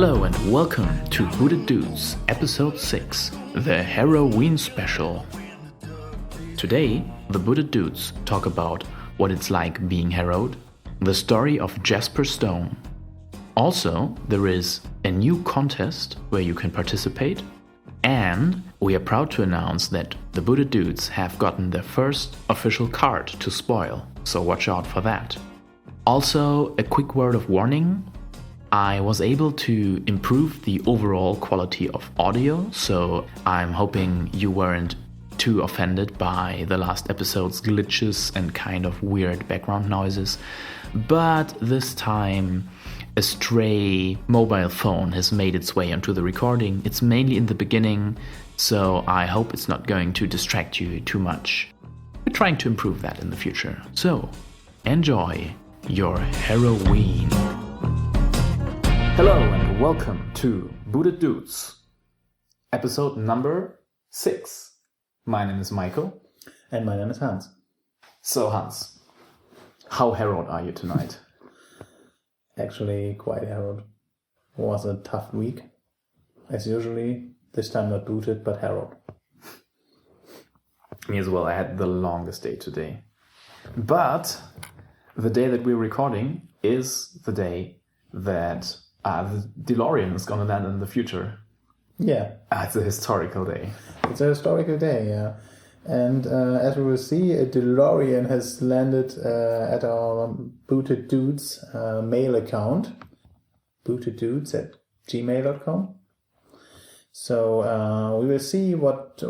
Hello and welcome to Booted Dudes, Episode 6, the Harroween Special. Today, the Booted Dudes talk about what it's like being harrowed, the story of Jasper Stone. Also, there is a new contest where you can participate, and we are proud to announce that the Booted Dudes have gotten their first official card to spoil, so watch out for that. Also, a quick word of warning. I was able to improve the overall quality of audio, so I'm hoping you weren't too offended by the last episode's glitches and kind of weird background noises. But this time, a stray mobile phone has made its way onto the recording. It's mainly in the beginning, so I hope it's not going to distract you too much. We're trying to improve that in the future. So, enjoy your Harroween. Hello and welcome to Booted Dudes, episode number 6. My name is Michael. And my name is Hans. So Hans, how harrowed are you tonight? Actually, quite harrowed. It was a tough week. As usually, this time not booted, but harrowed. Me as well, I had the longest day today. But the day that we're recording is the day that the Delorian is going to land in the future. Yeah. It's a historical day. It's a historical day, yeah. And as we will see, a Delorian has landed at our Booted Dudes mail account. booteddudes@gmail.com. So we will see what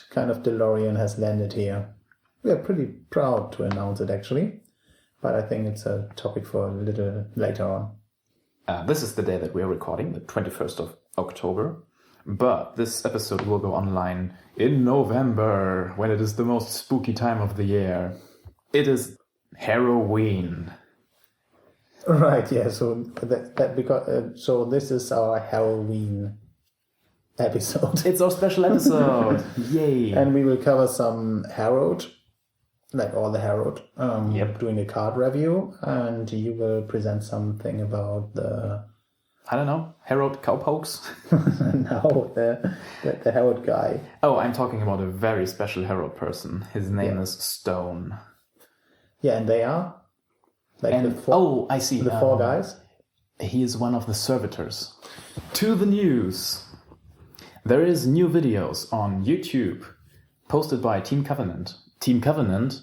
kind of Delorian has landed here. We are pretty proud to announce it, actually. But I think it's a topic for a little later on. This is the day that we are recording, the 21st of October. But this episode will go online in November, when it is the most spooky time of the year. It is Harroween. Right, yeah. So so this is our Harroween episode. It's our special episode. Yay! And we will cover some Harrowed, like all the Harrowed. Doing a card review, and you will present something about the, I don't know, Harrowed cowpokes? no, the Harrowed guy. Oh, I'm talking about a very special Harrowed person. His name is Stone. Yeah, and they are? Like I see. The four guys? He is one of the servitors. To the news. There is new videos on YouTube posted by Team Covenant. Team Covenant,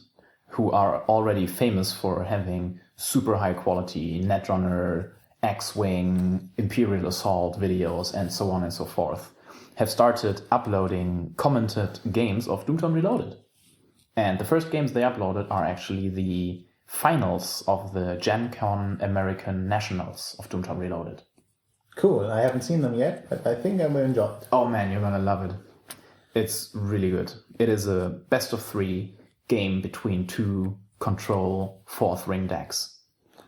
who are already famous for having super high quality Netrunner, X-Wing, Imperial Assault videos, and so on and so forth, have started uploading commented games of Doomtown Reloaded. And the first games they uploaded are actually the finals of the Gen Con American Nationals of Doomtown Reloaded. Cool. I haven't seen them yet, but I think I will enjoy it. Oh man, you're gonna love it. It's really good. It is a best of 3 game between 2 control 4th ring decks.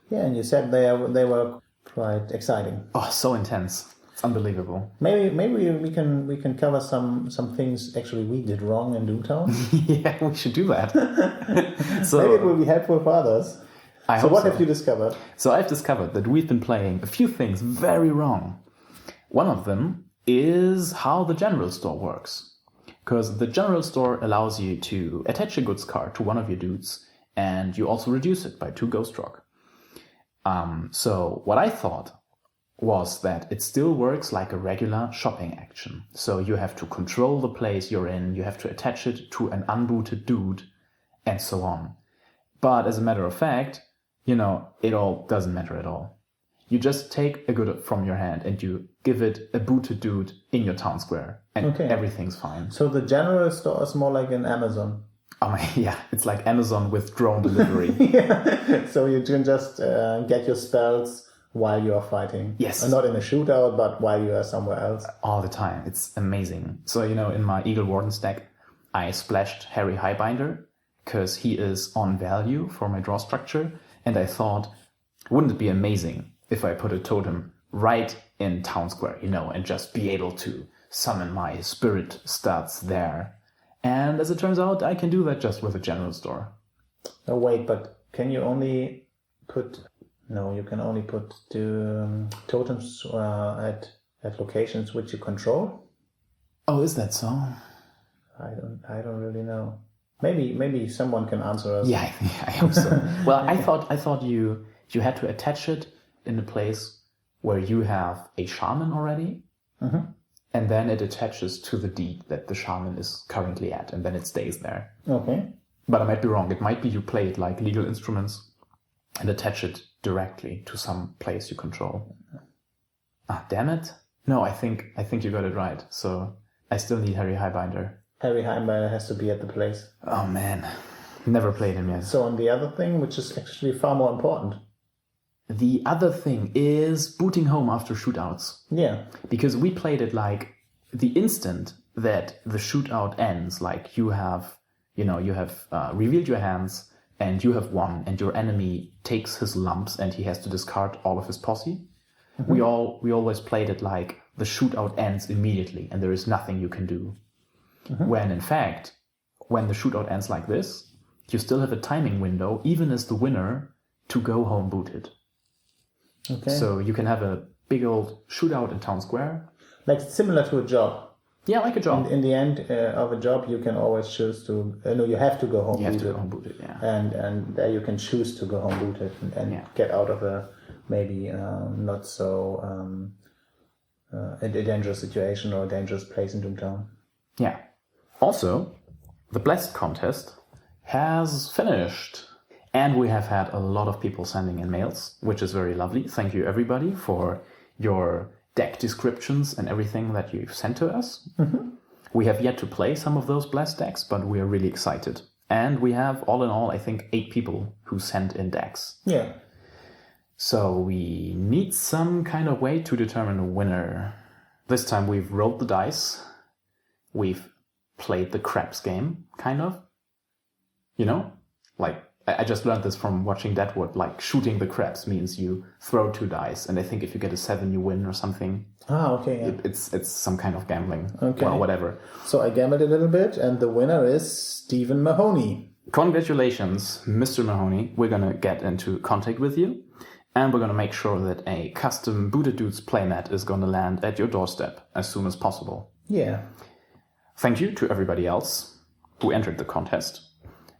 Yeah, and you said they were quite exciting. Oh, so intense. It's unbelievable. Maybe we can cover some things actually we did wrong in Doomtown. Yeah, we should do that. So maybe it will be helpful for others. So what have you discovered? So I've discovered that we've been playing a few things very wrong. One of them is how the general store works. Because the general store allows you to attach a goods card to one of your dudes, and you also reduce it by 2 ghost rock. So what I thought was that it still works like a regular shopping action. So you have to control the place you're in, you have to attach it to an unbooted dude, and so on. But as a matter of fact, it all doesn't matter at all. You just take a good from your hand and you give it a booted dude in your town square, and everything's fine. So the general store is more like an Amazon. Yeah, it's like Amazon with drone delivery. Yeah. So you can just get your spells while you are fighting. Yes. And not in a shootout, but while you are somewhere else. All the time. It's amazing. So, in my Eagle Warden's deck, I splashed Harry Highbinder because he is on value for my draw structure. And I thought, wouldn't it be amazing if I put a totem right in town square, and just be able to summon my spirit stats there. And as it turns out, I can do that just with a general store. Oh, wait, but can you only put No, you can only put the totems at locations which you control. Oh, is that so? I don't really know. Maybe someone can answer us. Yeah, I hope so. Well, I thought you had to attach it in a place where you have a shaman already, and then it attaches to the deed that the shaman is currently at, and then it stays there. Okay. But I might be wrong. It might be you play it like legal instruments and attach it directly to some place you control. Ah, damn it! No, I think you got it right. So I still need Harry Highbinder. Harry Highbinder has to be at the place. Oh man, never played him yet. So on the other thing, which is actually far more important. The other thing is booting home after shootouts. Yeah. Because we played it like the instant that the shootout ends, like you have revealed your hands and you have won, and your enemy takes his lumps and he has to discard all of his posse. We always played it like the shootout ends immediately and there is nothing you can do. When in fact, when the shootout ends like this, you still have a timing window, even as the winner, to go home booted. Okay. So you can have a big old shootout in town square. Like similar to a job. Yeah, like a job. In the end of a job, you can always choose to... you have to go home booted. You have to go home booted, yeah. And there you can choose to go home booted and get out of a maybe not so a dangerous situation or a dangerous place in Doomtown. Yeah. Also, the Blessed contest has finished. And we have had a lot of people sending in mails, which is very lovely. Thank you, everybody, for your deck descriptions and everything that you've sent to us. We have yet to play some of those Blessed decks, but we are really excited. And we have, all in all, I think 8 people who sent in decks. Yeah. So we need some kind of way to determine a winner. This time we've rolled the dice. We've played the craps game, kind of. You know? Like, I just learned this from watching Deadwood. Like, shooting the craps means you throw 2 dice, and I think if you get a 7, you win or something. Ah, okay. Yeah. It's some kind of gambling. Okay. Well, whatever. So I gambled a little bit, and the winner is Stephen Mahoney. Congratulations, Mr. Mahoney. We're going to get into contact with you, and we're going to make sure that a custom Booted Dudes playmat is going to land at your doorstep as soon as possible. Yeah. Thank you to everybody else who entered the contest.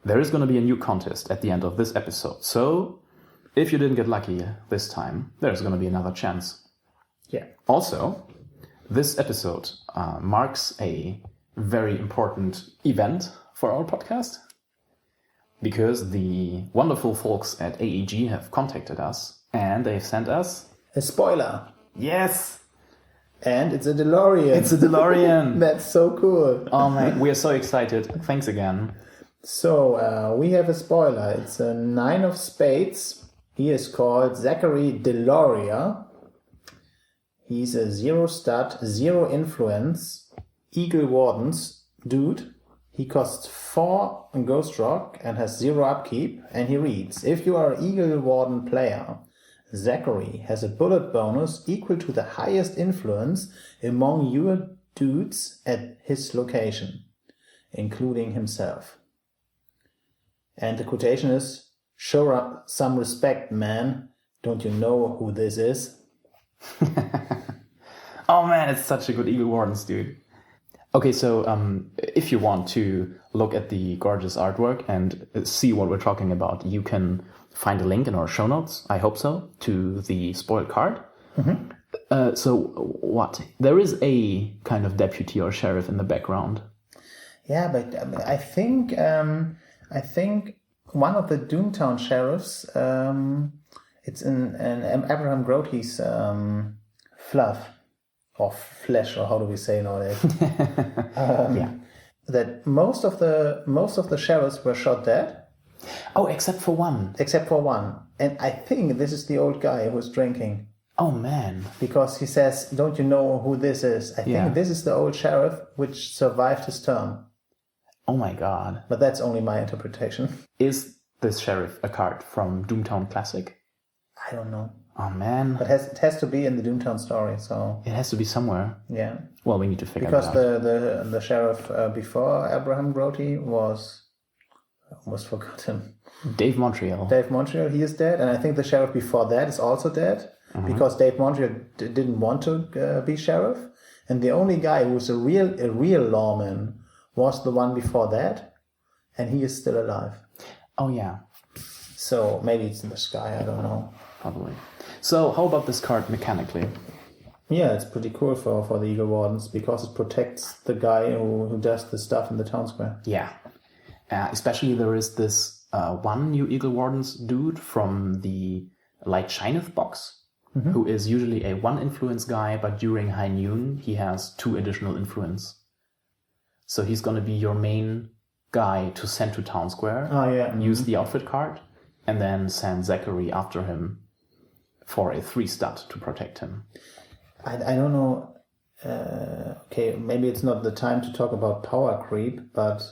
There is going to be a new contest at the end of this episode, so if you didn't get lucky this time, there's going to be another chance. Yeah. Also, this episode marks a very important event for our podcast, because the wonderful folks at AEG have contacted us, and they've sent us... a spoiler. Yes! And it's a Delorian. It's a Delorian! That's so cool. Oh man, we are so excited. Thanks again. So, we have a spoiler. It's a 9 of spades. He is called Zachary Deloria. He's a 0 stud, 0 influence, Eagle Wardens dude. He costs 4 Ghost Rock and has 0 upkeep. And he reads, if you are an Eagle Warden player, Zachary has a bullet bonus equal to the highest influence among your dudes at his location, including himself. And the quotation is, show up some respect, man. Don't you know who this is? Oh man, it's such a good Eagle Wardens, dude. Okay, so if you want to look at the gorgeous artwork and see what we're talking about, you can find a link in our show notes, I hope so, to the spoiled card. So what? There is a kind of deputy or sheriff in the background. Yeah, but I think one of the Doomtown sheriffs, it's in Abraham Grote's fluff, or flesh, or how do we say nowadays? That most of the sheriffs were shot dead. Oh, except for one. And I think this is the old guy who's drinking. Oh man! Because he says, "Don't you know who this is?" I think this is the old sheriff which survived his term. Oh my god. But that's only my interpretation. Is this sheriff a card from Doomtown Classic? I don't know. Oh man. But it has to be in the Doomtown story, so... It has to be somewhere. Yeah. Well, we need to figure it out. Because the sheriff before Abraham Grote was I almost forgot him. Dave Montreal. Dave Montreal, he is dead. And I think the sheriff before that is also dead. Because Dave Montreal didn't want to be sheriff. And the only guy who was a real lawman was the one before that. And he is still alive. Oh, yeah. So maybe it's in the sky, I don't know. Probably. So how about this card mechanically? Yeah, it's pretty cool for the Eagle Wardens because it protects the guy who does the stuff in the town square. Yeah. Especially there is this one new Eagle Wardens dude from the Light Shineth box, who is usually a 1 influence guy, but during high noon he has 2 additional influence. So he's going to be your main guy to send to town square. Oh, yeah. Use the outfit card, and then send Zachary after him for a 3-stud to protect him. I don't know. Okay, maybe it's not the time to talk about power creep, but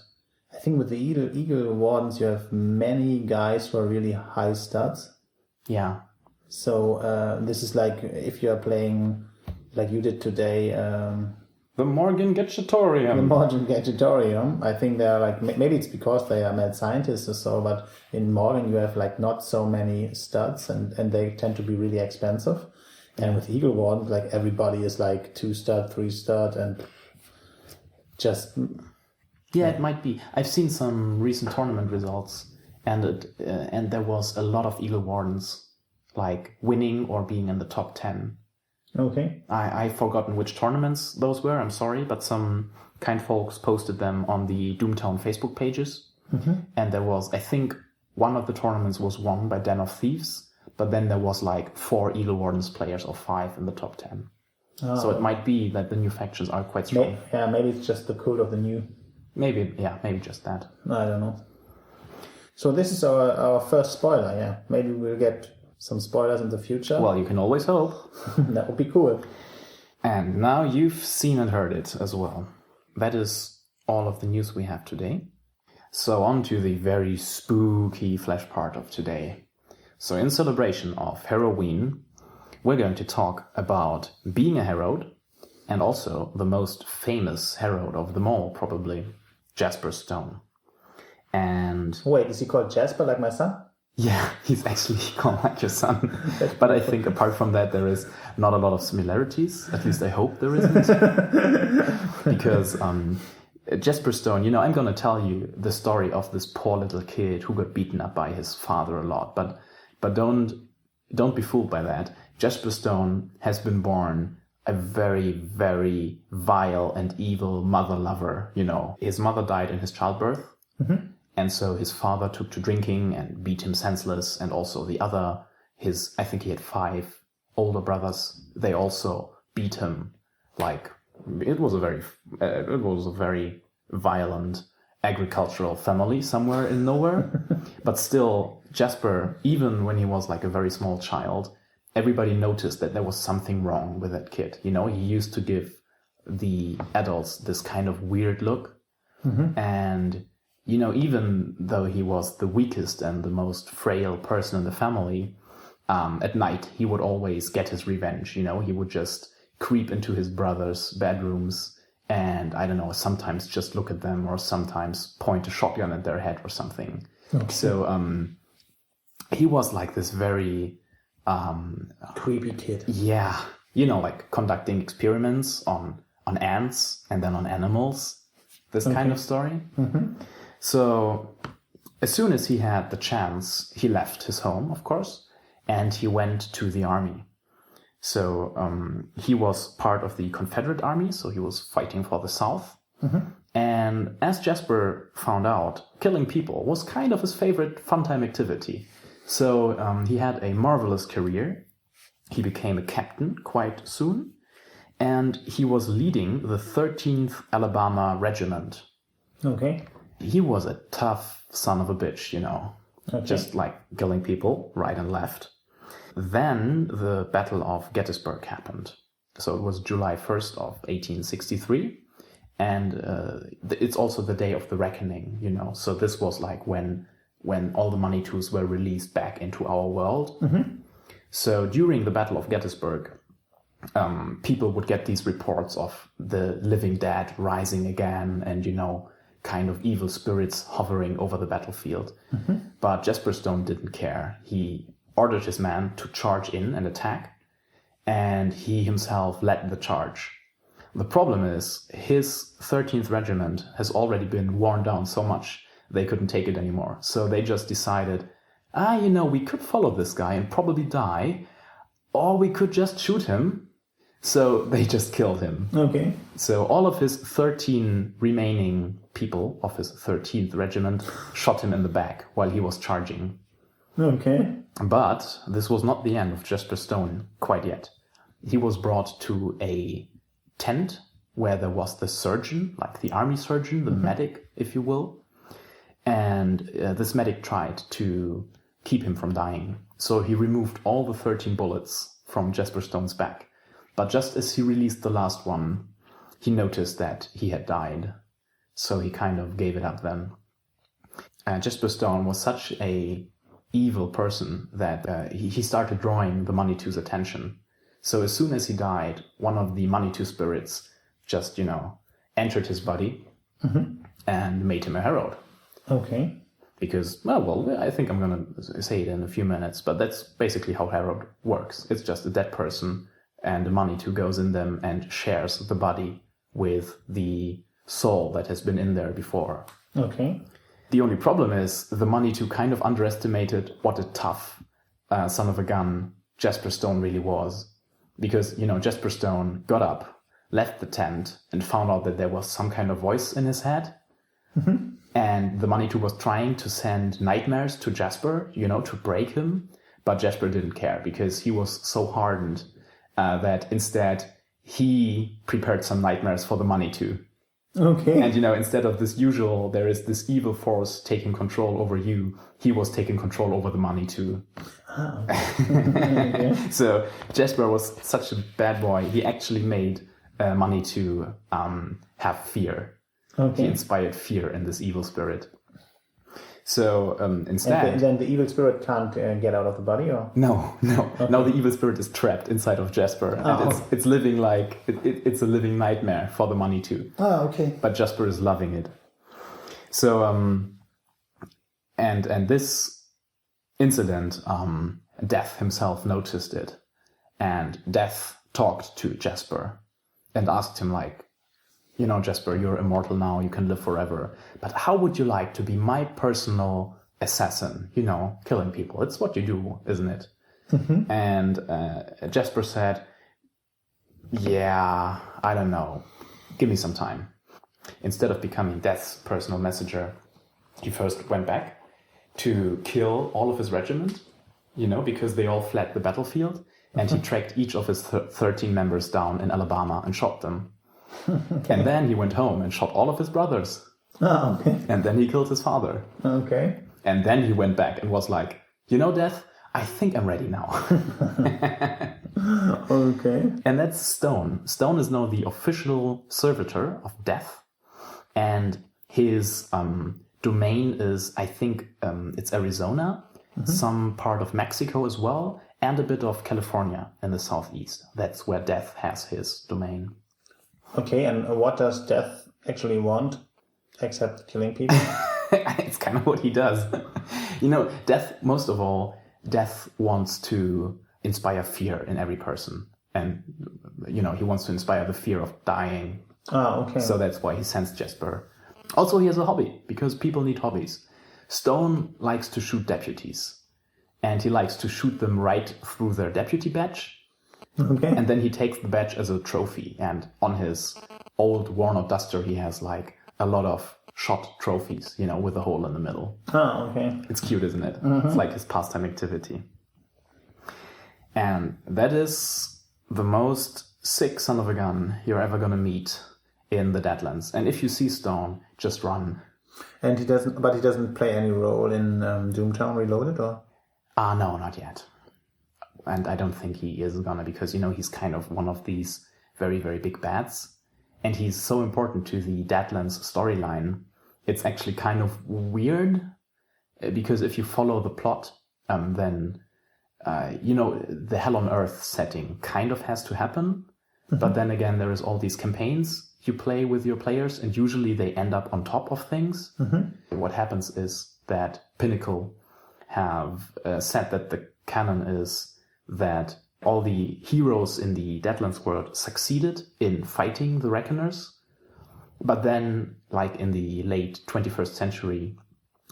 I think with the Eagle Wardens you have many guys who are really high studs. Yeah. So this is like if you are playing like you did today. The Morgan Gadgetorium. The Morgan Gadgetorium. I think they are like, maybe it's because they are mad scientists or so, but in Morgan you have like not so many studs and they tend to be really expensive. And with Eagle Warden, like everybody is like 2-stud, 3-stud, and just... Yeah, it might be. I've seen some recent tournament results, and there was a lot of Eagle Wardens like winning or being in the top 10. Okay. I've forgotten which tournaments those were, I'm sorry, but some kind folks posted them on the Doomtown Facebook pages. And there was, I think, one of the tournaments was won by Den of Thieves, but then there was like 4 Eagle Wardens players or 5 in the top 10. Oh. So it might be that the new factions are quite strong. Maybe it's just the cult of the new. Maybe just that. I don't know. So this is our first spoiler, yeah. Maybe we'll get some spoilers in the future. Well, you can always hope. That would be cool. And now you've seen and heard it as well. That is all of the news we have today. So on to the very spooky flesh part of today. So in celebration of Harroween, we're going to talk about being a Harrowed, and also the most famous Harrowed of them all, probably, Jasper Stone. And... Wait, is he called Jasper like my son? Yeah, he's actually called like your son. But I think apart from that, there is not a lot of similarities. At least I hope there isn't. Because Jasper Stone, I'm going to tell you the story of this poor little kid who got beaten up by his father a lot. But don't be fooled by that. Jasper Stone has been born a very, very vile and evil mother lover. His mother died in his childbirth. And so his father took to drinking and beat him senseless. And also I think he had 5 older brothers. They also beat him. Like, it was a very violent agricultural family somewhere in nowhere. But still, Jasper, even when he was like a very small child, everybody noticed that there was something wrong with that kid. He used to give the adults this kind of weird look. And... even though he was the weakest and the most frail person in the family, at night he would always get his revenge. He would just creep into his brothers' bedrooms and, I don't know, sometimes just look at them or sometimes point a shotgun at their head or something. Okay. So he was like this very... creepy kid. Yeah. Like conducting experiments on ants and then on animals. This kind of story. So, as soon as he had the chance, he left his home, of course, and he went to the army. So, he was part of the Confederate Army, so he was fighting for the South. And as Jasper found out, killing people was kind of his favorite fun-time activity. So, he had a marvelous career. He became a captain quite soon, and he was leading the 13th Alabama Regiment. Okay. He was a tough son of a bitch, Okay. Just like killing people right and left. Then the Battle of Gettysburg happened. So it was July 1st of 1863. And it's also the day of the reckoning, So this was like when all the Manitus were released back into our world. So during the Battle of Gettysburg, people would get these reports of the living dead rising again and, kind of evil spirits hovering over the battlefield. But Jasper Stone didn't care. He ordered his men to charge in and attack, and he himself led the charge. The problem is his 13th regiment has already been worn down so much they couldn't take it anymore. So they just decided, we could follow this guy and probably die, or we could just shoot him. So they just killed him. Okay. So all of his 13 remaining people of his 13th regiment shot him in the back while he was charging. Okay. But this was not the end of Jasper Stone quite yet. He was brought to a tent where there was the surgeon, like the army surgeon, the medic, if you will. And this medic tried to keep him from dying. So he removed all the 13 bullets from Jasper Stone's back. But just as he released the last one, he noticed that he had died. So he kind of gave it up then. Jasper Stone was such a evil person that he started drawing the Manitou's attention. So as soon as he died, one of the Manitou spirits just, entered his body and made him a Harrowed. Okay. Because, I think I'm going to say it in a few minutes, but that's basically how Harrowed works. It's just a dead person, and the Manitou goes in them and shares the body with the soul that has been in there before. Okay. The only problem is the Manitou kind of underestimated what a tough son of a gun Jasper Stone really was. Because, Jasper Stone got up, left the tent, and found out that there was some kind of voice in his head. And the Manitou was trying to send nightmares to Jasper, to break him. But Jasper didn't care because he was so hardened that instead he prepared some nightmares for the Manitou. Okay. And, instead of this usual, there is this evil force taking control over you, he was taking control over the Manitou. Oh. Okay. So Jasper was such a bad boy, he actually made Manitou have fear. Okay. He inspired fear in this evil spirit. So instead... And then the evil spirit can't get out of the body, or? No. Okay. Now the evil spirit is trapped inside of Jasper. And it's living like... It's a living nightmare for the Manitou. Oh, okay. But Jasper is loving it. So, and this incident, Death himself noticed it. And Death talked to Jasper and asked him Jasper, you're immortal now, you can live forever. But how would you like to be my personal assassin? Killing people. It's what you do, isn't it? And Jasper said, yeah, I don't know. Give me some time. Instead of becoming Death's personal messenger, he first went back to kill all of his regiment, because they all fled the battlefield. And he tracked each of his 13 members down in Alabama and shot them. And then he went home and shot all of his brothers. Oh, okay. And then he killed his father. Okay. And then he went back and was like, Death, I think I'm ready now. Okay. And that's Stone. Stone is now the official servitor of Death. And his domain is, I think, it's Arizona, some part of Mexico as well, and a bit of California in the southeast. That's where Death has his domain. Okay, and what does Death actually want, except killing people? It's kind of what he does. Death, most of all, Death wants to inspire fear in every person. And, he wants to inspire the fear of dying. Ah, okay. So that's why he sends Jasper. Also, he has a hobby, because people need hobbies. Stone likes to shoot deputies. And he likes to shoot them right through their deputy badge. Okay. And then he takes the badge as a trophy. And on his old worn-out duster, he has a lot of shot trophies, with a hole in the middle. Oh, okay. It's cute, isn't it? It's like his pastime activity. And that is the most sick son of a gun you're ever going to meet in the Deadlands. And if you see Stone, just run. And he doesn't play any role in Doomtown Reloaded, or? No, not yet. And I don't think he is gonna, because, he's kind of one of these very, very big bads. And he's so important to the Deadlands storyline. It's actually kind of weird, because if you follow the plot, then, the Hell on Earth setting kind of has to happen. But then again, there is all these campaigns you play with your players, and usually they end up on top of things. What happens is that Pinnacle have said that the canon is that all the heroes in the Deadlands world succeeded in fighting the Reckoners, but then, like in the late 21st century,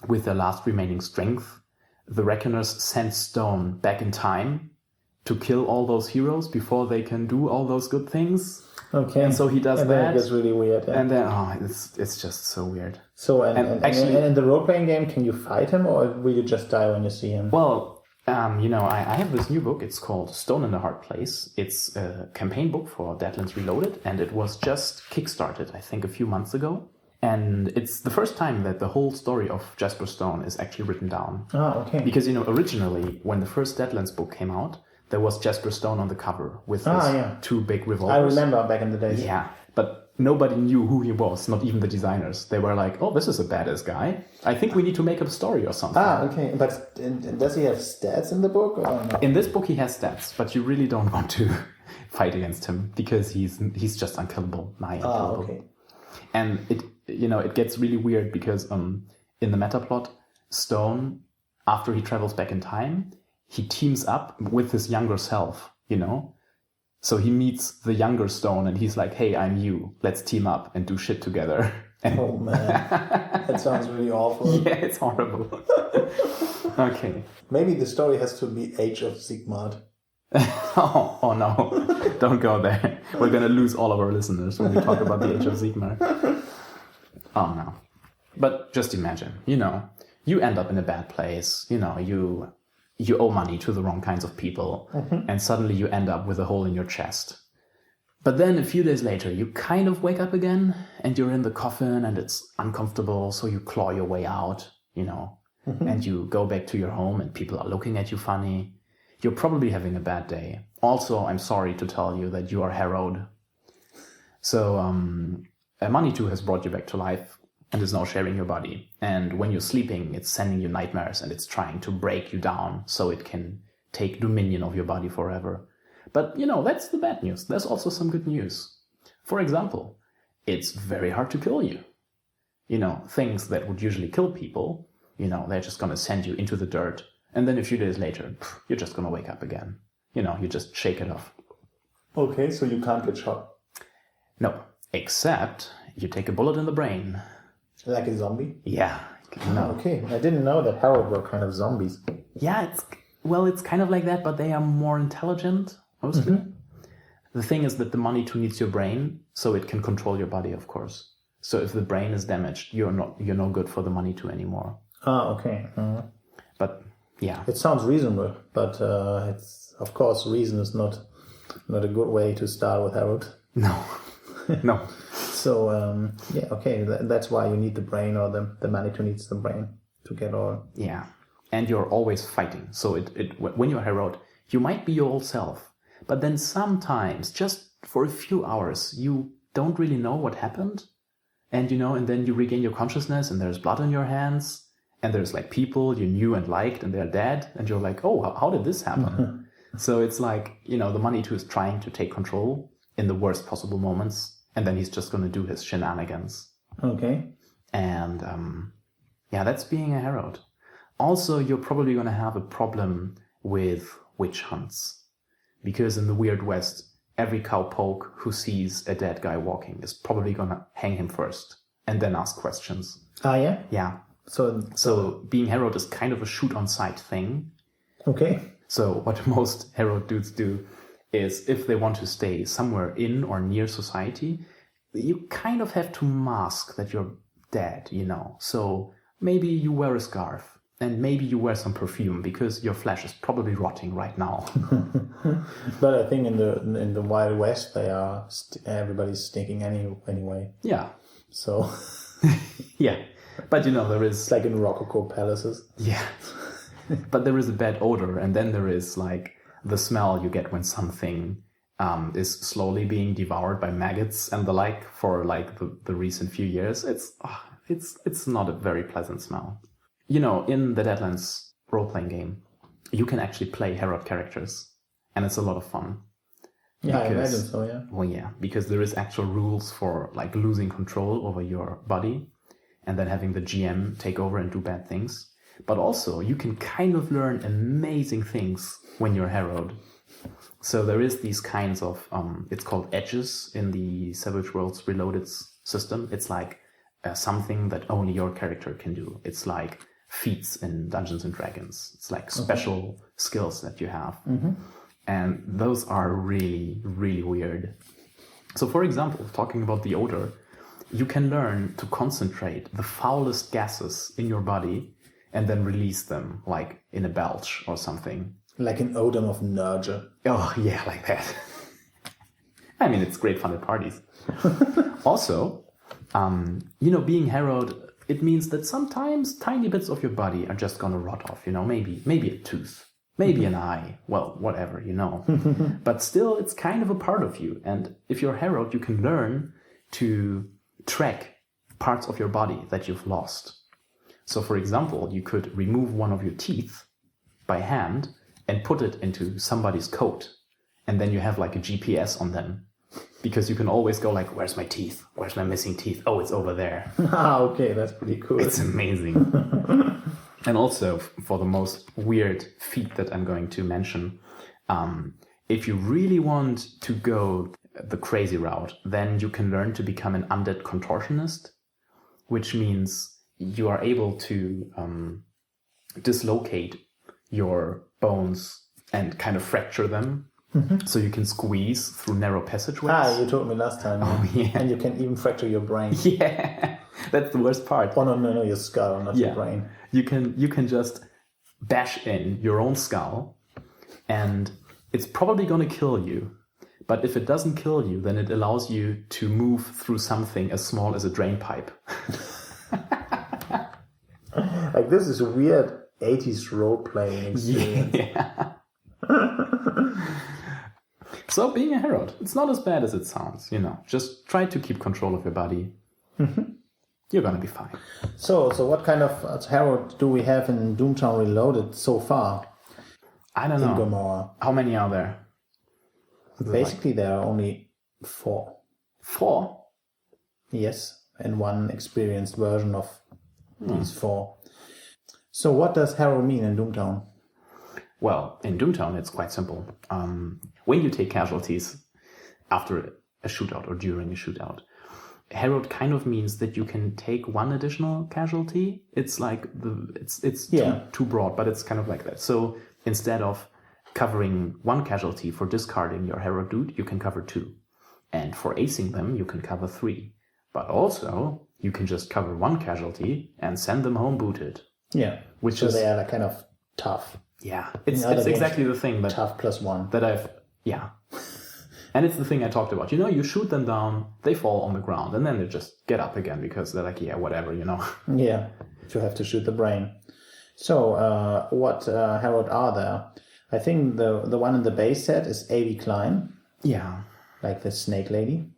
with their last remaining strength, the Reckoners sent Stone back in time to kill all those heroes before they can do all those good things. Okay. And so he does and that. Then it gets really weird. Yeah. And then, it's just so weird. So, and in the role-playing game, can you fight him, or will you just die when you see him? Well, I have this new book. It's called Stone in the Hard Place. It's a campaign book for Deadlands Reloaded, and it was just kickstarted, I think, a few months ago. And it's the first time that the whole story of Jasper Stone is actually written down. Oh, okay. Because, Originally, when the first Deadlands book came out, there was Jasper Stone on the cover with two big revolvers. I remember back in the days. Yeah, but nobody knew who he was, not even the designers. They were like, oh, this is a badass guy. I think we need to make up a story or something. Okay. But does he have stats in the book? Or no? In this book, he has stats, but you really don't want to fight against him because he's just unkillable, nigh unkillable. Okay. And it gets really weird because in the meta plot, Stone, after he travels back in time, he teams up with his younger self, So he meets the younger Stone and he's like, hey, I'm you. Let's team up and do shit together. And oh, man. That sounds really awful. Yeah, it's horrible. Okay. Maybe the story has to be Age of Sigmar. oh no. Don't go there. We're going to lose all of our listeners when we talk about the Age of Sigmar. Oh, no. But just imagine, you end up in a bad place. You owe money to the wrong kinds of people, and suddenly you end up with a hole in your chest. But then a few days later, you kind of wake up again, and you're in the coffin, and it's uncomfortable, so you claw your way out, and you go back to your home, and people are looking at you funny. You're probably having a bad day. Also, I'm sorry to tell you that you are harrowed. So, Manitou has brought you back to life, and is now sharing your body. And when you're sleeping, it's sending you nightmares and it's trying to break you down so it can take dominion of your body forever. But, that's the bad news. There's also some good news. For example, it's very hard to kill you. Things that would usually kill people, they're just going to send you into the dirt. And then a few days later, you're just going to wake up again. You just shake it off. Okay, so you can't get shot. No, except you take a bullet in the brain. Like a zombie? Yeah. Okay. I didn't know that Harrowed were kind of zombies. Yeah, it's kind of like that, but they are more intelligent, mostly. The thing is that the Manitou needs your brain, so it can control your body, of course. So if the brain is damaged, you're no good for the Manitou anymore. Okay. But, yeah. It sounds reasonable, but it's, of course, reason is not a good way to start with Harrowed. No. No. So, okay, that's why you need the brain, or the Manitou needs the brain to get all... Yeah, and you're always fighting. So when you're harrowed, you might be your old self. But then sometimes, just for a few hours, you don't really know what happened. And, and then you regain your consciousness, and there's blood on your hands, and there's, people you knew and liked, and they're dead. And you're like, oh, how did this happen? So it's like, the Manitou is trying to take control in the worst possible moments. And then he's just going to do his shenanigans. Okay. And, that's being a harrowed. Also, you're probably going to have a problem with witch hunts. Because in the Weird West, every cowpoke who sees a dead guy walking is probably going to hang him first. And then ask questions. Ah, yeah? Yeah. So being harrowed is kind of a shoot-on-sight thing. Okay. So what most harrowed dudes do is if they want to stay somewhere in or near society, you kind of have to mask that you're dead, So maybe you wear a scarf and maybe you wear some perfume because your flesh is probably rotting right now. But I think in the Wild West, everybody's stinking anyway. Yeah. So. Yeah. But there is... It's like in Rococo palaces. Yeah. But there is a bad odor, and then there is the smell you get when something is slowly being devoured by maggots and the like for the recent few years. It's not a very pleasant smell. In the Deadlands role-playing game, you can actually play harrowed characters, and it's a lot of fun. Yeah, I imagine so, yeah. Well, yeah, because there is actual rules for like losing control over your body and then having the GM take over and do bad things. But also, you can kind of learn amazing things when you're harrowed. So there is these kinds of, it's called edges in the Savage Worlds Reloaded system. It's like something that only your character can do. It's like feats in Dungeons and Dragons. It's like special skills that you have. And those are really, really weird. So for example, talking about the odor, you can learn to concentrate the foulest gases in your body and then release them, like in a belch or something. Like an odor of nurture. Oh, yeah, like that. I mean, it's great fun at parties. Also, being harrowed, it means that sometimes tiny bits of your body are just gonna rot off, maybe a tooth, maybe an eye, well, whatever, But still, it's kind of a part of you. And if you're harrowed, you can learn to track parts of your body that you've lost. So, for example, you could remove one of your teeth by hand and put it into somebody's coat. And then you have like a GPS on them. Because you can always go like, where's my teeth? Where's my missing teeth? Oh, it's over there. Okay, that's pretty cool. It's amazing. And also, for the most weird feat that I'm going to mention, if you really want to go the crazy route, then you can learn to become an undead contortionist, which means you are able to dislocate your bones and kind of fracture them. So you can squeeze through narrow passageways. You told me last time. Oh, yeah. And you can even fracture your brain. Yeah, that's the worst part. Oh, no, your skull, not your brain. You can just bash in your own skull, and it's probably going to kill you. But if it doesn't kill you, then it allows you to move through something as small as a drain pipe. Like, this is a weird 80s role-playing experience. Yeah. So being a harrowed, it's not as bad as it sounds, Just try to keep control of your body. You're gonna be fine. So what kind of harrowed do we have in Doomtown Reloaded so far? I don't know. In Gomorrah. How many are there? Basically, there are only 4. 4? Yes, and one experienced version of these 4. So what does harrow mean in Doomtown? Well, in Doomtown, it's quite simple. When you take casualties after a shootout or during a shootout, harrowed kind of means that you can take one additional casualty. It's like it's too broad, but it's kind of like that. So instead of covering one casualty for discarding your harrowed dude, you can cover 2. And for acing them, you can cover 3. But also, you can just cover one casualty and send them home booted. Yeah, so they are like kind of tough. Yeah, it's exactly the thing that tough +1 that and it's the thing I talked about. You shoot them down, they fall on the ground, and then they just get up again because they're like, yeah, whatever, Yeah, you have to shoot the brain. So, what harrowed are there? I think the one in the base set is A.V. Klein. Yeah, like the snake lady.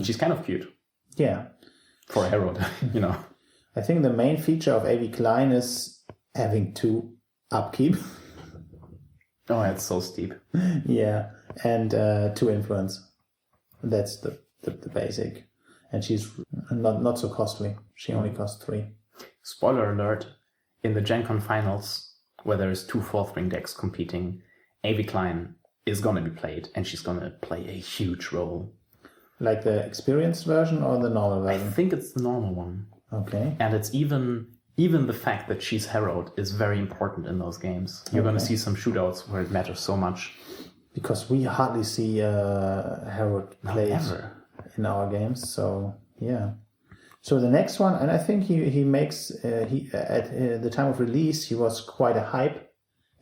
She's kind of cute. Yeah, for a harrowed, I think the main feature of A.V. Klein is having 2 upkeep. Oh, it's so steep. Yeah, and 2 influence. That's the basic. And she's not so costly. She only costs 3. Spoiler alert, in the Gen Con finals, where there's 2 4th ring decks competing, A.V. Klein is going to be played, and she's going to play a huge role. Like the experienced version or the normal version? I think it's the normal one. Okay. And it's even the fact that she's harrowed is very important in those games. You're going to see some shootouts where it matters so much. Because we hardly see harrowed played in our games, so yeah. So the next one, and I think he makes, at the time of release, he was quite a hype,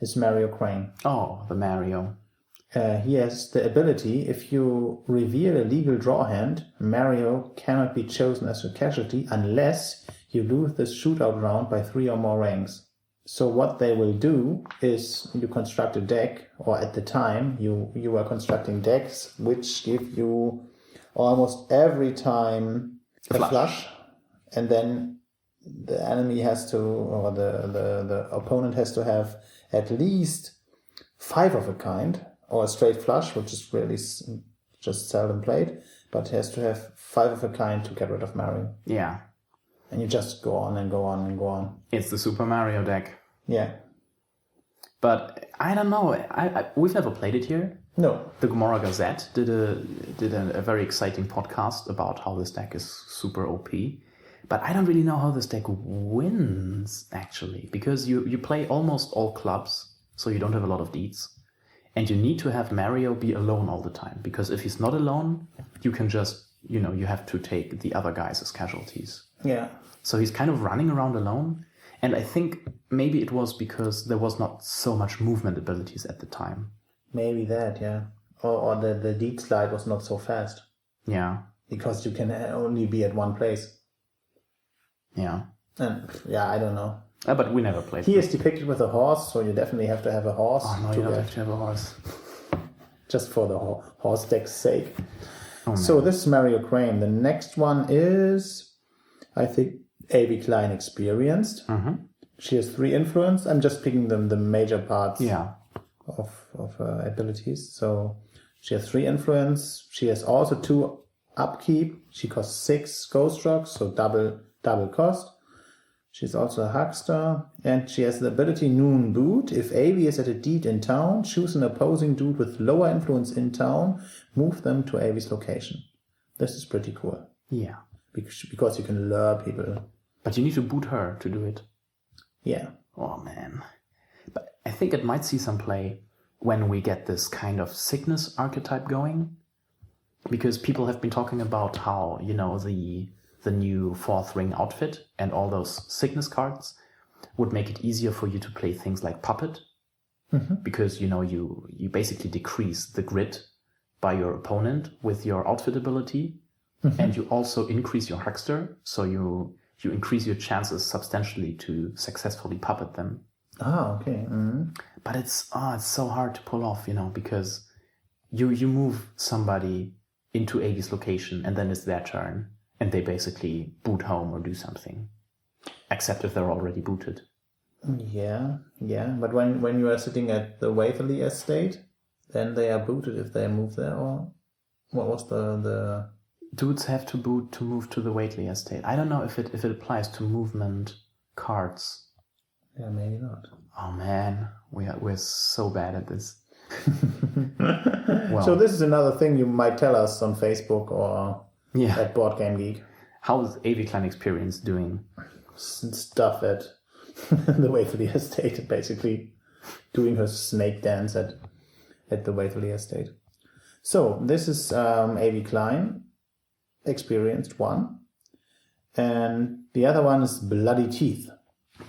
is Mario Crane. Oh, the Mario. He has the ability, if you reveal a legal draw hand, Mario cannot be chosen as a casualty unless you lose the shootout round by 3 or more ranks. So what they will do is you construct a deck, or at the time you were constructing decks which give you almost every time a flush, and then the enemy has to, or the opponent has to have at least 5 of a kind, or a straight flush, which is really just seldom played, but he has to have 5 of a kind to get rid of Mario. Yeah. And you just go on and go on and go on. It's the Super Mario deck. Yeah. But I don't know. We've never played it here. No. The Gomorrah Gazette did a very exciting podcast about how this deck is super OP. But I don't really know how this deck wins, actually. Because you play almost all clubs, so you don't have a lot of deeds. And you need to have Mario be alone all the time. Because if he's not alone, you can just, you have to take the other guys as casualties. Yeah. So he's kind of running around alone. And I think maybe it was because there was not so much movement abilities at the time. Maybe that, yeah. Or the deed slide was not so fast. Yeah. Because you can only be at one place. Yeah. And yeah, I don't know. But we never played. He is depicted with a horse, so you definitely have to have a horse. Oh, no, you don't have to have a horse. Just for the horse deck's sake. Oh, so this is Mario Crane. The next one is, I think, A.B. Klein Experienced. Mm-hmm. She has 3 influence. I'm just picking the major parts of abilities. So she has 3 influence. She has also 2 upkeep. She costs 6 ghost rocks, so double cost. She's also a huckster, and she has the ability Noon Boot. If AB is at a deed in town, choose an opposing dude with lower influence in town, move them to AB's location. This is pretty cool. Yeah. Because you can lure people. But you need to boot her to do it. Yeah. Oh, man. But I think it might see some play when we get this kind of sickness archetype going. Because people have been talking about how, the new 4th ring outfit and all those sickness cards would make it easier for you to play things like Puppet. Mm-hmm. Because, you basically decrease the grid by your opponent with your outfit ability. Mm-hmm. And you also increase your huckster, so you increase your chances substantially to successfully puppet them. Ah, okay. Mm-hmm. But it's so hard to pull off, because you move somebody into AB's location and then it's their turn. And they basically boot home or do something. Except if they're already booted. Yeah. But when you are sitting at the Waverly estate, then they are booted if they move there, or what was the... Dudes have to boot to move to the Waverly estate. I don't know if it applies to movement cards. Yeah, maybe not. Oh man, we're so bad at this. Well, so this is another thing you might tell us on Facebook or... Yeah. At Board Game Geek. How is A.V. Klein Experience doing? Stuff at the Waverly Estate, basically doing her snake dance at the Waverly Estate. So this is A.V. Klein Experienced 1. And the other one is Bloody Teeth.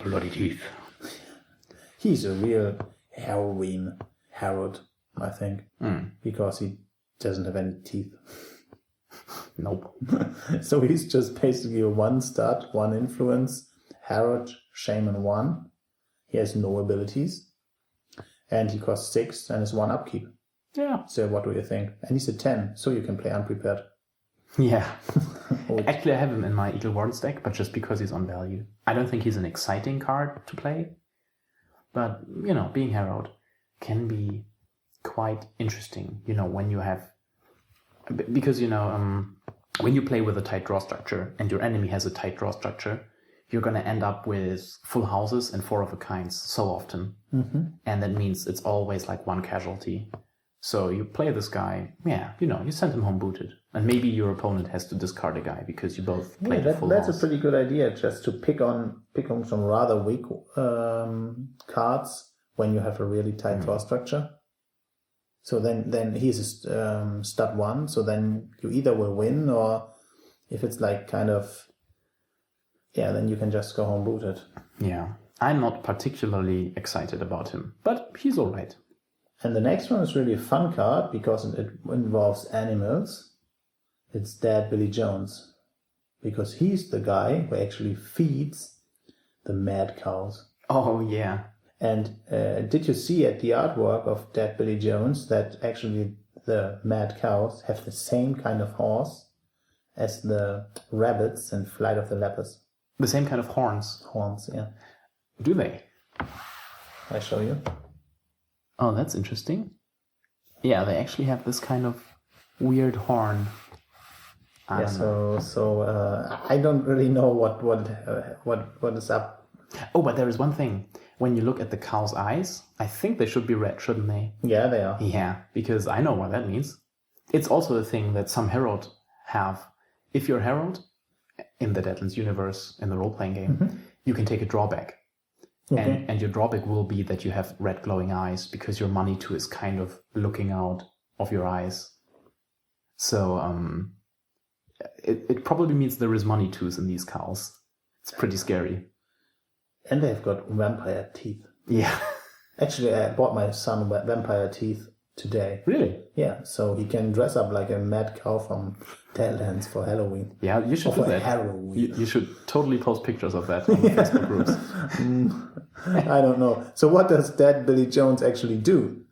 Bloody Teeth. He's a real Harrowing Harrowed, I think. Because he doesn't have any teeth. Nope. So he's just basically a 1 stat, 1 influence, Harrowed, Shaman 1. He has no abilities. And he costs 6 and is 1 upkeep. Yeah. So what do you think? And he's a 10, so you can play unprepared. Yeah. Actually, I have him in my Eagle Warrens deck, but just because he's on value. I don't think he's an exciting card to play. But, being Harrowed can be quite interesting, when you have... Because, when you play with a tight draw structure and your enemy has a tight draw structure, you're going to end up with full houses and 4 of a kinds so often. Mm-hmm. And that means it's always like 1 casualty. So you play this guy, you send him home booted. And maybe your opponent has to discard a guy because you both play the full house. That's a pretty good idea, just to pick on some rather weak cards when you have a really tight draw structure. So then he's a stud 1, so then you either will win, or if it's like kind of, then you can just go home booted. Yeah. I'm not particularly excited about him, but he's alright. And the next one is really a fun card because it involves animals. It's Dad Billy Jones. Because he's the guy who actually feeds the mad cows. Oh, yeah. And did you see at the artwork of Dead Billy Jones that actually the mad cows have the same kind of horse as the rabbits in Flight of the Lepers? The same kind of horns? Horns, yeah. Do they? I show you. Oh, that's interesting. Yeah, they actually have this kind of weird horn. I don't know. I don't really know what is up. Oh, but there is one thing. When you look at the cow's eyes, I think they should be red, shouldn't they? Yeah, they are. Yeah, because I know what that means. It's also a thing that some Harrowed have. If you're Harrowed in the Deadlands universe, in the role-playing game, you can take a drawback. Okay. And your drawback will be that you have red glowing eyes because your Manitou is kind of looking out of your eyes. So it probably means there is Manitous in these cows. It's pretty scary. And they've got vampire teeth. Yeah. Actually, I bought my son vampire teeth today. Really? Yeah, so he can dress up like a mad cow from Deadlands for Halloween. Yeah, you should do that. Harroween. You should totally post pictures of that on the Facebook groups. I don't know. So what does Dead Billy Jones actually do?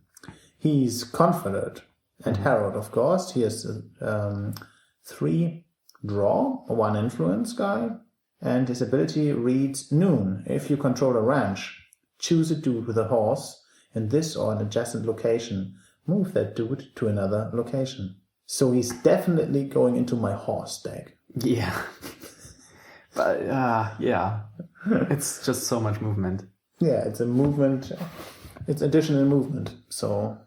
He's confident and Harrowed, of course. He has 3 draw, 1 influence guy, and his ability reads noon. If you control a ranch, choose a dude with a horse in this or an adjacent location. Move that dude to another location. So he's definitely going into my horse deck. Yeah. But, yeah. It's just so much movement. Yeah, it's a movement. It's additional movement. So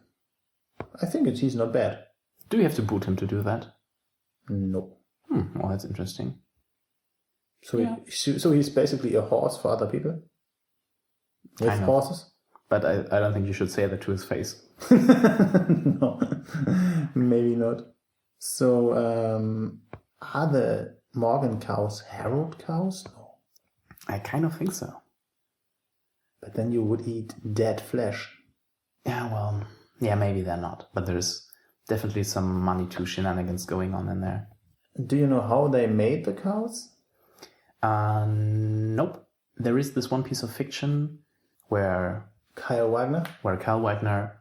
I think he's not bad. Do you have to boot him to do that? No. Well, that's interesting. So, so he's basically a horse for other people? With horses? But I don't think you should say that to his face. No, maybe not. So, are the Morgan cows Harrowed cows? No. I kind of think so. But then you would eat dead flesh. Yeah, well, maybe they're not. But there's definitely some Manitou shenanigans going on in there. Do you know how they made the cows? Nope. There is this one piece of fiction where Kyle Wagner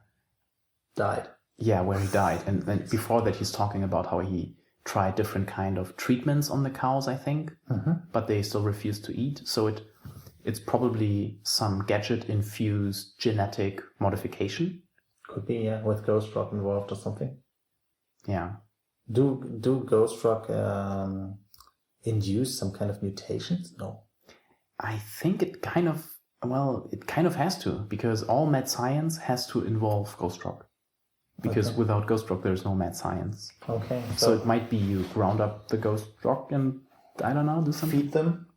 died. Yeah, where he died. And then before that, he's talking about how he tried different kind of treatments on the cows, I think. But they still refused to eat. So it's probably some gadget-infused genetic modification. Could be, yeah, with Ghost Rock involved or something. Yeah. Do Ghost Rock induce some kind of mutations? No. I think it kind of has to, because all mad science has to involve Ghost Rock. Because without Ghost Rock, there's no mad science. Okay. So it might be you ground up the Ghost Rock and, I don't know, do something. Feed them?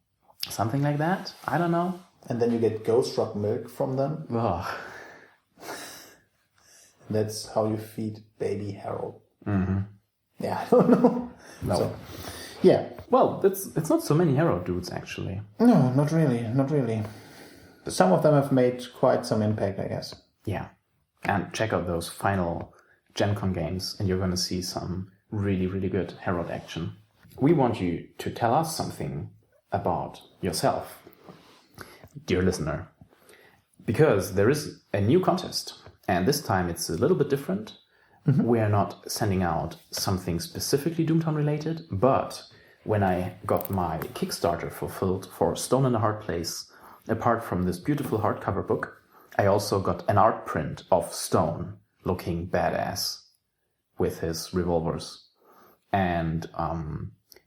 Something like that? I don't know. And then you get Ghost Rock milk from them? Ugh. That's how you feed baby Harrowed. Mm-hmm. Yeah, I don't know. No. So, yeah. Well, it's not so many Harrowed dudes, actually. No, not really. Some of them have made quite some impact, I guess. Yeah. And check out those final Gen Con games, and you're going to see some really, really good Harrowed action. We want you to tell us something about yourself, dear listener, because there is a new contest, and this time it's a little bit different. We are not sending out something specifically Doomtown related, but when I got my Kickstarter fulfilled for Stone in a Hard Place, apart from this beautiful hardcover book, I also got an art print of Stone looking badass with his revolvers. And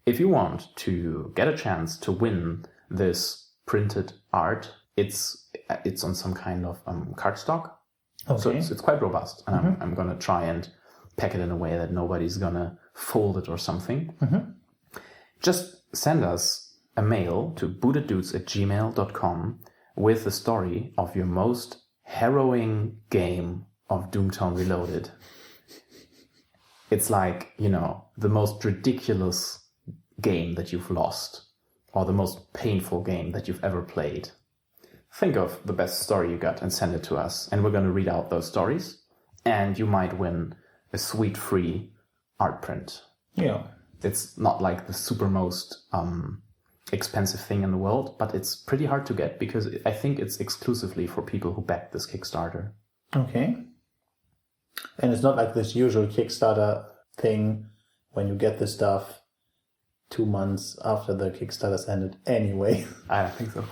if you want to get a chance to win this printed art, it's on some kind of cardstock. Okay. So it's quite robust. And I'm going to try and pack it in a way that nobody's going to fold it or something. Just send us a mail to booteddudes@gmail.com with the story of your most harrowing game of Doomtown Reloaded. It's like, the most ridiculous game that you've lost, or the most painful game that you've ever played. Think of the best story you got and send it to us, and we're going to read out those stories, and you might win a sweet free art print. Yeah. It's not like the super most expensive thing in the world, but it's pretty hard to get because I think it's exclusively for people who backed this Kickstarter. Okay. And it's not like this usual Kickstarter thing when you get the stuff 2 months after the Kickstarter's ended anyway. I don't think so.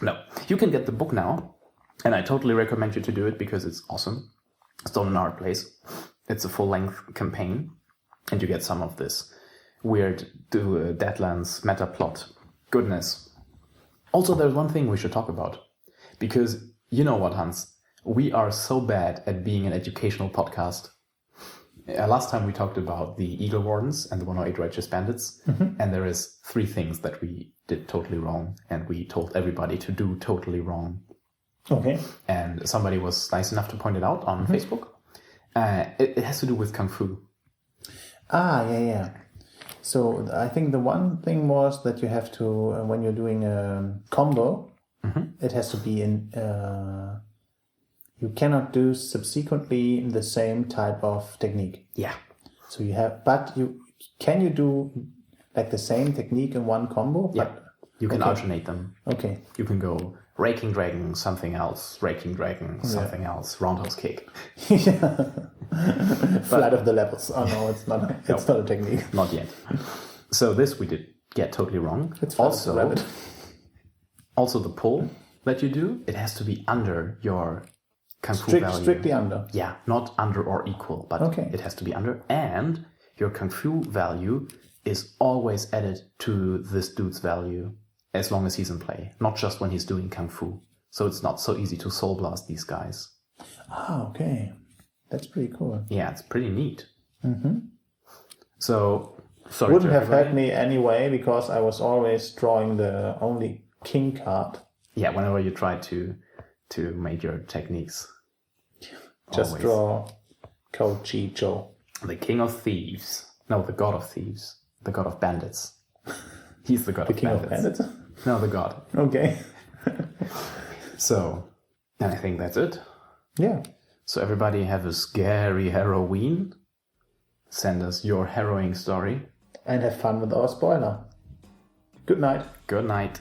No. You can get the book now, and I totally recommend you to do it because it's awesome. Stolen Art Place. It's a full-length campaign, and you get some of this weird Deadlands meta plot goodness. Also, there's one thing we should talk about, because you know what, Hans? We are so bad at being an educational podcast. Last time we talked about the Eagle Wardens and the 108 Righteous Bandits, and there is 3 things that we did totally wrong, and we told everybody to do totally wrong. Okay. And somebody was nice enough to point it out on Facebook. It has to do with Kung Fu. Yeah. So I think the one thing was that you have to, when you're doing a combo, it has to be in... you cannot do subsequently the same type of technique. Yeah. So you have... But can you do like the same technique in one combo? Yeah. But, You can alternate them. Okay. You can go Raking Dragon, something else, Raking Dragon, something else, Roundhouse Kick. Flight of the Levels. Oh no, it's not. It's not a technique. Not yet. So this we did get totally wrong. It's also the pull that you do, it has to be under your Kung Fu value. Strictly under. Yeah, not under or equal, but it has to be under. And your Kung Fu value is always added to this dude's value as long as he's in play, not just when he's doing Kung Fu. So it's not so easy to soul blast these guys. Ah, okay. That's pretty cool. Yeah, it's pretty neat. So, sorry. Wouldn't have helped me anyway, because I was always drawing the only king card. Yeah, whenever you try to make your techniques. Just always. Draw Koji Joe. The king of thieves. No, the god of thieves. The god of bandits. He's the god of bandits. The king of bandits? No, the god. Okay. So, and I think that's it. Yeah. So everybody have a scary Harroween. Send us your harrowing story. And have fun with our spoiler. Good night. Good night.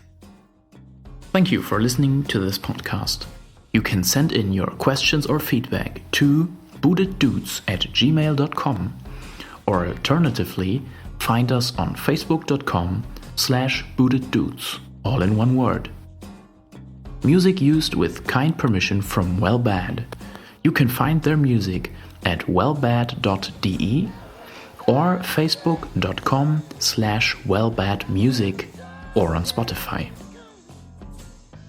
Thank you for listening to this podcast. You can send in your questions or feedback to booteddudes@gmail.com, or alternatively, find us on facebook.com/booteddudes, all in one word. Music used with kind permission from Wellbad. You can find their music at wellbad.de or facebook.com/wellbadmusic or on Spotify.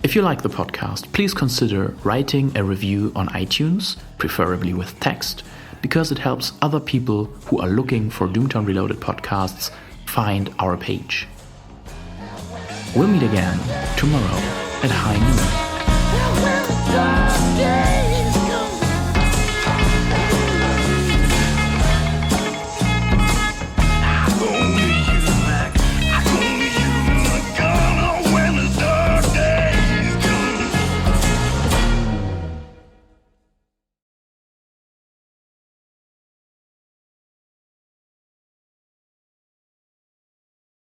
If you like the podcast, please consider writing a review on iTunes, preferably with text, because it helps other people who are looking for Doomtown Reloaded podcasts find our page. We'll meet again tomorrow at high noon.